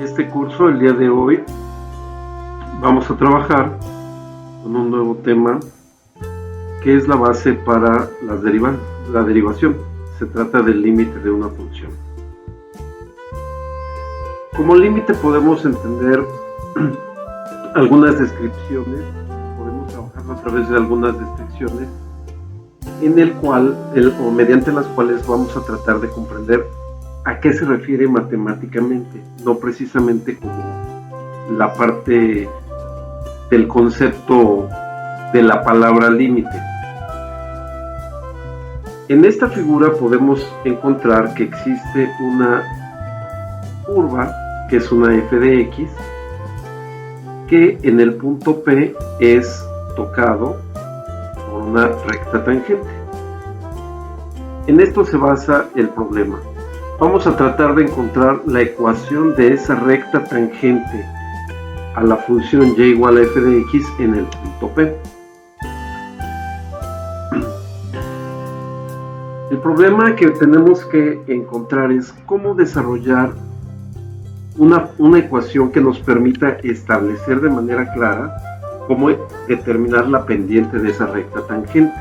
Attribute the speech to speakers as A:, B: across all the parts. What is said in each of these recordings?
A: este curso, el día de hoy, vamos a trabajar con un nuevo tema que es la base para la derivación. Se trata del límite de una función. Como límite podemos entender algunas descripciones, podemos trabajarlo a través de algunas descripciones en el cual, o mediante las cuales vamos a tratar de comprender a qué se refiere matemáticamente, no precisamente como la parte del concepto de la palabra límite. En esta figura podemos encontrar que existe una curva, que es una f de x, que en el punto P es tocado por una recta tangente. En esto se basa el problema. Vamos a tratar de encontrar la ecuación de esa recta tangente a la función y igual a f de x en el punto P. El problema que tenemos que encontrar es cómo desarrollar una ecuación que nos permita establecer de manera clara cómo determinar la pendiente de esa recta tangente.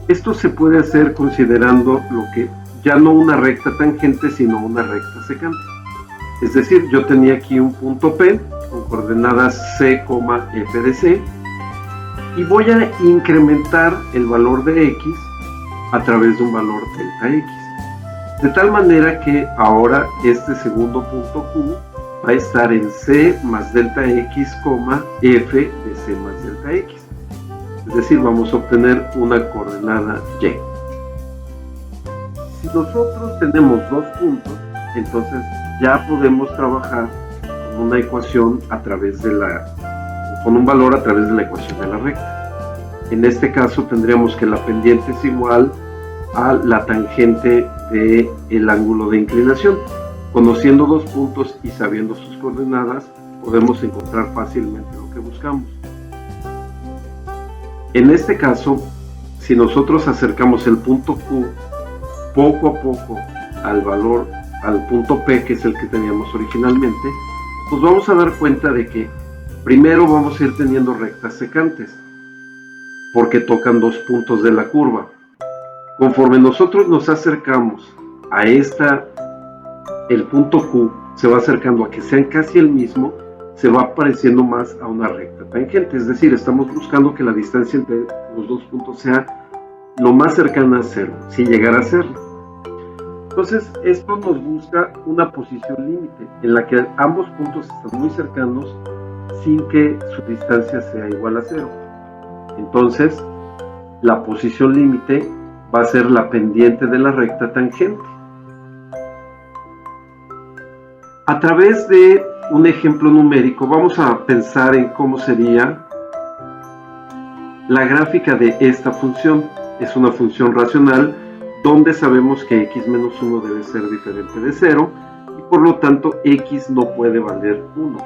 A: Esto se puede hacer considerando lo que ya no una recta tangente, sino una recta secante. Es decir, yo tenía aquí un punto P con coordenadas c, f de c, y voy a incrementar el valor de x a través de un valor delta x. De tal manera que ahora este segundo punto Q va a estar en c más delta x, f de c más delta x. Es decir, vamos a obtener una coordenada y. Si nosotros tenemos dos puntos, entonces ya podemos trabajar con una ecuación con un valor a través de la ecuación de la recta. En este caso tendríamos que la pendiente es igual a la tangente del ángulo de inclinación. Conociendo dos puntos y sabiendo sus coordenadas, podemos encontrar fácilmente lo que buscamos. En este caso, si nosotros acercamos el punto Q poco a poco al punto P, que es el que teníamos originalmente, nos vamos a dar cuenta de que primero vamos a ir teniendo rectas secantes, porque tocan dos puntos de la curva. Conforme nosotros nos acercamos a el punto Q se va acercando a que sean casi el mismo, se va pareciendo más a una recta tangente, es decir, estamos buscando que la distancia entre los dos puntos sea lo más cercana a cero, sin llegar a serlo. Entonces, esto nos busca una posición límite, en la que ambos puntos están muy cercanos, sin que su distancia sea igual a cero. Entonces, la posición límite va a ser la pendiente de la recta tangente. A través de un ejemplo numérico vamos a pensar en cómo sería la gráfica de esta función. Es una función racional donde sabemos que x menos 1 debe ser diferente de 0 y por lo tanto x no puede valer 1.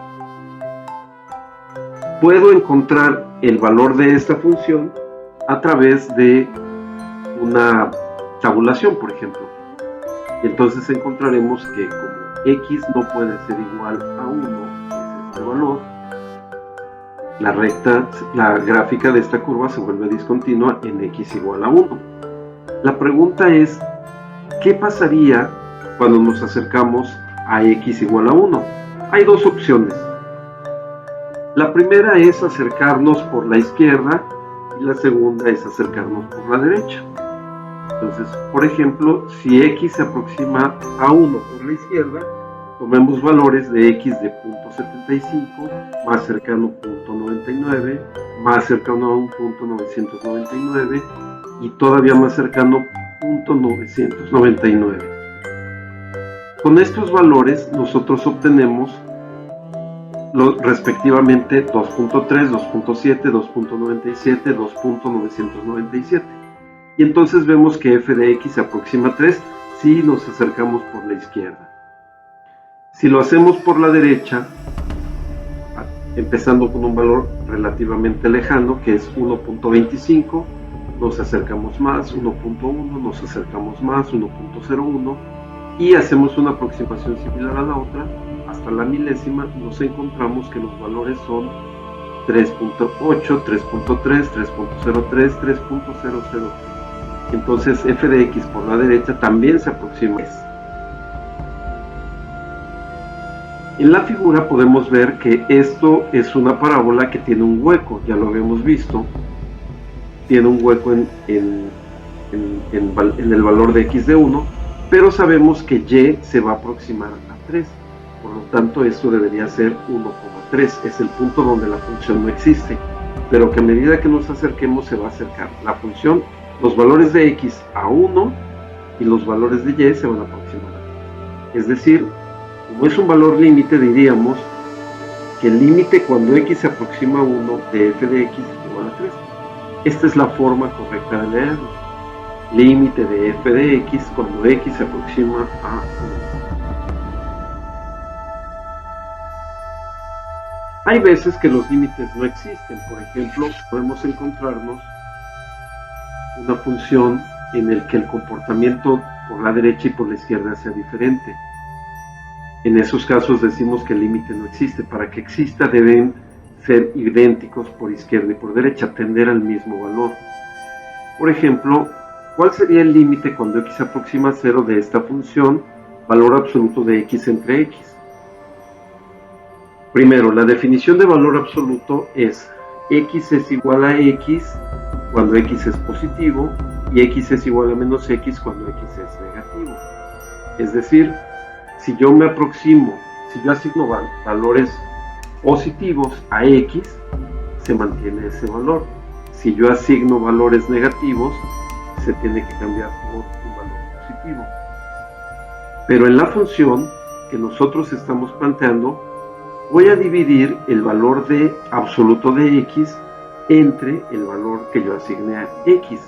A: Puedo encontrar el valor de esta función a través de una tabulación, por ejemplo. Entonces encontraremos que como x no puede ser igual a 1, es este valor, la gráfica de esta curva se vuelve discontinua en x igual a 1. La pregunta es, ¿qué pasaría cuando nos acercamos a x igual a 1? Hay dos opciones. La primera es acercarnos por la izquierda y la segunda es acercarnos por la derecha. Entonces, por ejemplo, si x se aproxima a 1 por la izquierda, tomemos valores de x de 0.75, más cercano a 0.99, más cercano a un 0.999 y todavía más cercano a 0.999. Con estos valores nosotros obtenemos respectivamente 2.3, 2.7, 2.97, 2.997. Y entonces vemos que f de x se aproxima a 3 si nos acercamos por la izquierda. Si lo hacemos por la derecha, empezando con un valor relativamente lejano, que es 1.25, nos acercamos más, 1.1, nos acercamos más, 1.01, y hacemos una aproximación similar a la otra, hasta la milésima, nos encontramos que los valores son 3.8, 3.3, 3.03, 3.003. Entonces f de x por la derecha también se aproxima a eso. En la figura podemos ver que esto es una parábola que tiene un hueco, ya lo habíamos visto. Tiene un hueco en el valor de x de 1, pero sabemos que y se va a aproximar a 3. Por lo tanto, esto debería ser 1,3. Es el punto donde la función no existe, pero que a medida que nos acerquemos se va a acercar. La función, los valores de x a 1 y los valores de y se van a aproximar. Es decir, como es un valor límite, diríamos que el límite cuando x se aproxima a 1 de f de x es igual a 3. Esta es la forma correcta de leerlo. Límite de f de x cuando x se aproxima a 1. Hay veces que los límites no existen. Por ejemplo, podemos encontrarnos una función en la que el comportamiento por la derecha y por la izquierda sea diferente. En esos casos decimos que el límite no existe. Para que exista deben ser idénticos por izquierda y por derecha, tender al mismo valor. Por ejemplo, ¿cuál sería el límite cuando x se aproxima a 0 de esta función, valor absoluto de x entre x? Primero, la definición de valor absoluto es x es igual a x cuando x es positivo y x es igual a menos x cuando x es negativo. Es decir, si yo asigno valores positivos a x, se mantiene ese valor. Si yo asigno valores negativos, se tiene que cambiar por un valor positivo. Pero en la función que nosotros estamos planteando, voy a dividir el valor absoluto de x entre el valor que yo asigne a x.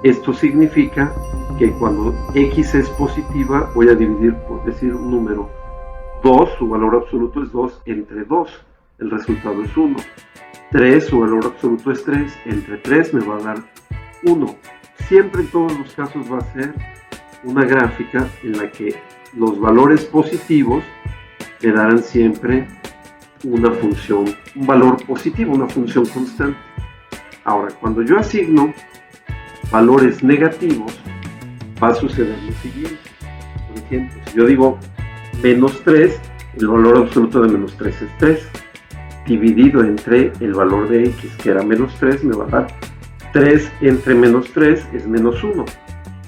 A: Esto significa que cuando x es positiva, voy a dividir, por decir un número, 2, su valor absoluto es 2, entre 2, el resultado es 1. 3, su valor absoluto es 3, entre 3 me va a dar 1. Siempre en todos los casos va a ser una gráfica en la que los valores positivos me darán siempre una función, un valor positivo, una función constante. Ahora, cuando yo asigno valores negativos, va a suceder lo siguiente. Por ejemplo, si yo digo menos 3, el valor absoluto de menos 3 es 3, dividido entre el valor de x, que era menos 3, me va a dar 3 entre menos 3 es menos 1.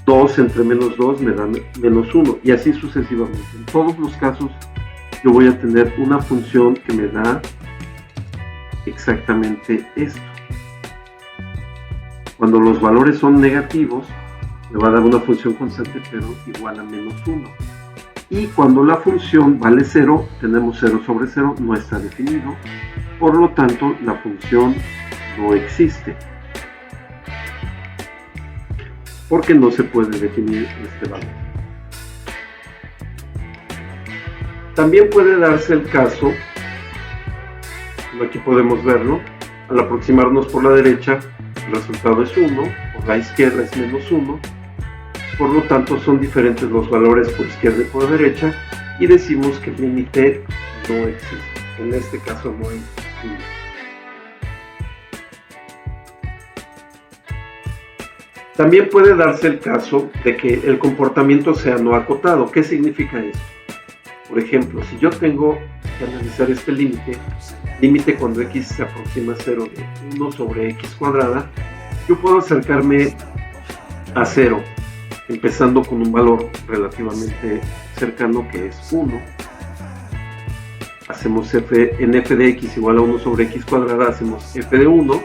A: 2 entre menos 2 me da menos 1, y así sucesivamente. En todos los casos yo voy a tener una función que me da exactamente esto. Cuando los valores son negativos, me va a dar una función constante pero igual a menos 1. Y cuando la función vale 0, tenemos 0 sobre 0, no está definido, por lo tanto la función no existe, porque no se puede definir este valor. También puede darse el caso, como aquí podemos verlo, al aproximarnos por la derecha, el resultado es 1, por la izquierda es menos 1, por lo tanto son diferentes los valores por izquierda y por derecha, y decimos que el límite no existe. En este caso no hay límite. También puede darse el caso de que el comportamiento sea no acotado. ¿Qué significa esto? Por ejemplo, si yo tengo que analizar este límite cuando x se aproxima a 0 de 1 sobre x cuadrada, yo puedo acercarme a 0, empezando con un valor relativamente cercano que es 1. Hacemos en f de x igual a 1 sobre x cuadrada, hacemos f de 1,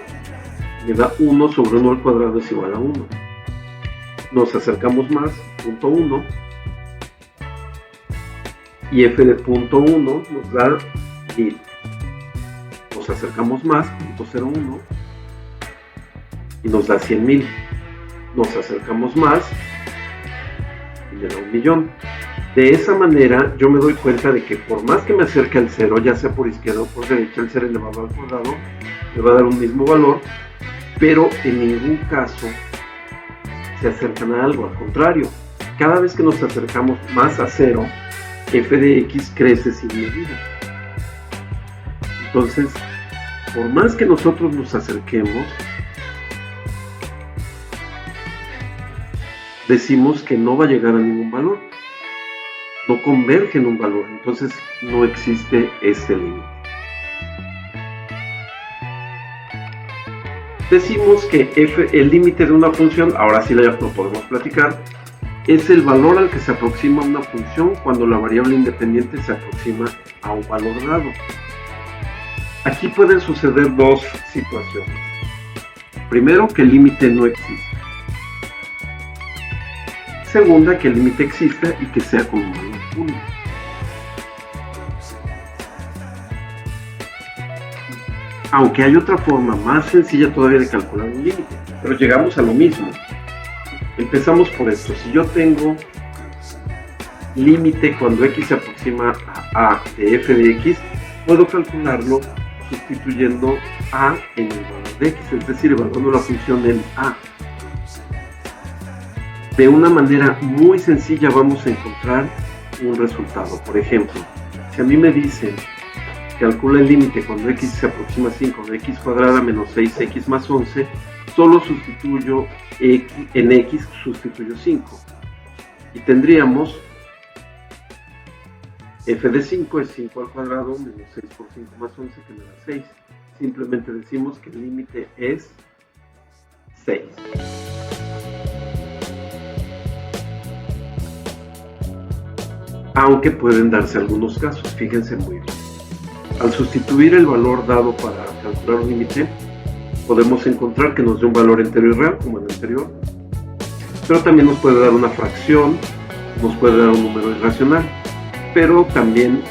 A: me da 1 sobre 1 al cuadrado es igual a 1. Nos acercamos más, punto 1, y f de punto 1 nos da 1000. Nos acercamos más, punto 01, y nos da 100.000. Nos acercamos más y me da 1.000.000. De esa manera yo me doy cuenta de que por más que me acerque al 0, ya sea por izquierda o por derecha, el ser elevado al cuadrado me va a dar un mismo valor, pero en ningún caso se acercan a algo. Al contrario, cada vez que nos acercamos más a 0, f de x crece sin medida. Entonces, por más que nosotros nos acerquemos, decimos que no va a llegar a ningún valor, no converge en un valor, entonces no existe ese límite. Decimos que el límite de una función, ahora sí lo podemos platicar, es el valor al que se aproxima una función cuando la variable independiente se aproxima a un valor dado. Aquí pueden suceder dos situaciones. Primero, que el límite no existe. Segunda, que el límite exista y que sea con un valor único. Aunque hay otra forma más sencilla todavía de calcular un límite, pero llegamos a lo mismo. Empezamos por esto. Si yo tengo límite cuando x se aproxima a a de f de x, puedo calcularlo sustituyendo a en el valor de x, es decir, evaluando la función en a. De una manera muy sencilla vamos a encontrar un resultado. Por ejemplo, si a mí me dicen calcula el límite cuando x se aproxima a 5 de x cuadrada menos 6x más 11, solo sustituyo en x, sustituyo 5. Y tendríamos f de 5 es 5 al cuadrado menos 6 por 5 más 11 que me da 6. Simplemente decimos que el límite es 6. Aunque pueden darse algunos casos, fíjense muy bien. Al sustituir el valor dado para calcular un límite, podemos encontrar que nos dé un valor entero y real, como en el anterior, pero también nos puede dar una fracción, nos puede dar un número irracional, pero también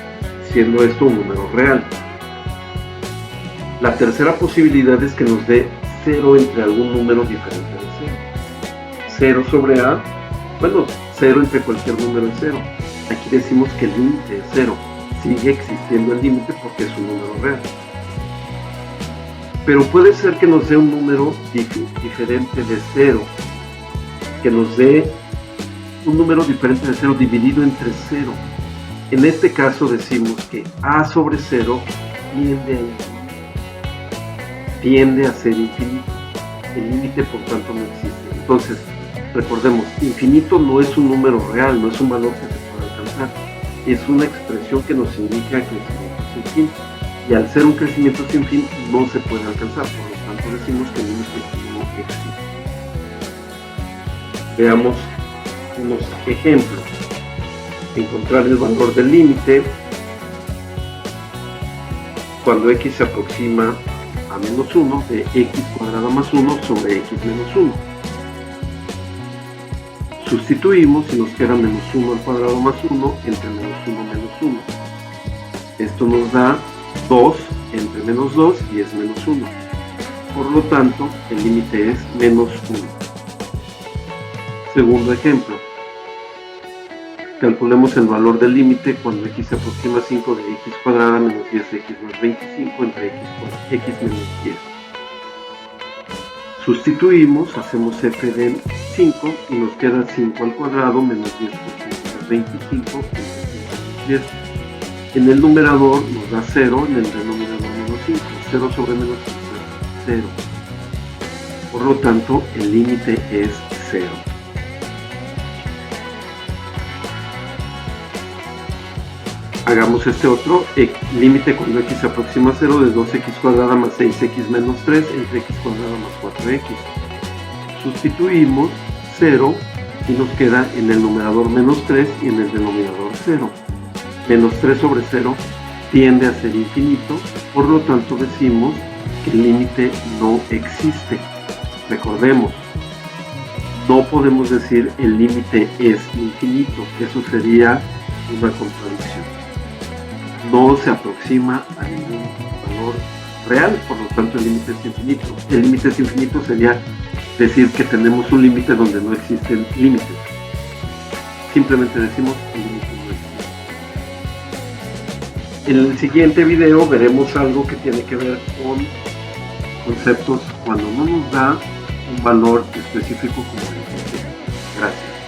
A: siendo esto un número real. La tercera posibilidad es que nos dé 0 entre algún número diferente de 0. 0 sobre a, bueno, 0 entre cualquier número es 0. Aquí decimos que el límite es 0. Sigue existiendo el límite porque es un número real. Pero puede ser que nos dé un número diferente de 0, que nos dé un número diferente de 0 dividido entre 0. En este caso decimos que a sobre 0 tiende a ser infinito. El límite por tanto no existe. Entonces, recordemos, infinito no es un número real, no es un valor que se pueda alcanzar. Es una expresión que nos indica crecimiento sin fin. Y al ser un crecimiento sin fin, no se puede alcanzar. Por lo tanto, decimos que el límite no existe. Veamos unos ejemplos. Encontrar el valor del límite cuando x se aproxima a menos 1 de x cuadrada más 1 sobre x menos 1. Sustituimos y nos queda menos 1 al cuadrado más 1 entre menos 1 menos 1. Esto nos da 2 entre menos 2 y es menos 1. Por lo tanto, el límite es menos 1. Segundo ejemplo. Calculemos el valor del límite cuando x se aproxima a 5 de x cuadrada menos 10x más 25 entre x menos 10. Sustituimos, hacemos f de 5 y nos queda 5 al cuadrado menos 10 por 5 más 25 entre 5 menos 10. En el numerador nos da 0, en el denominador menos 5. 0 sobre menos 5 es 0. Por lo tanto, el límite es 0. Hagamos este otro, límite cuando x se aproxima a 0 de 2x cuadrada más 6x menos 3 entre x cuadrada más 4x. Sustituimos 0 y nos queda en el numerador menos 3 y en el denominador 0. Menos 3 sobre 0 tiende a ser infinito, por lo tanto decimos que el límite no existe. Recordemos, no podemos decir el límite es infinito, eso sería una contradicción. No se aproxima a ningún valor real, por lo tanto el límite es infinito. El límite es infinito sería decir que tenemos un límite donde no existen límites. Simplemente decimos el límite no existe. En el siguiente video veremos algo que tiene que ver con conceptos cuando no nos da un valor específico como el límite. Gracias.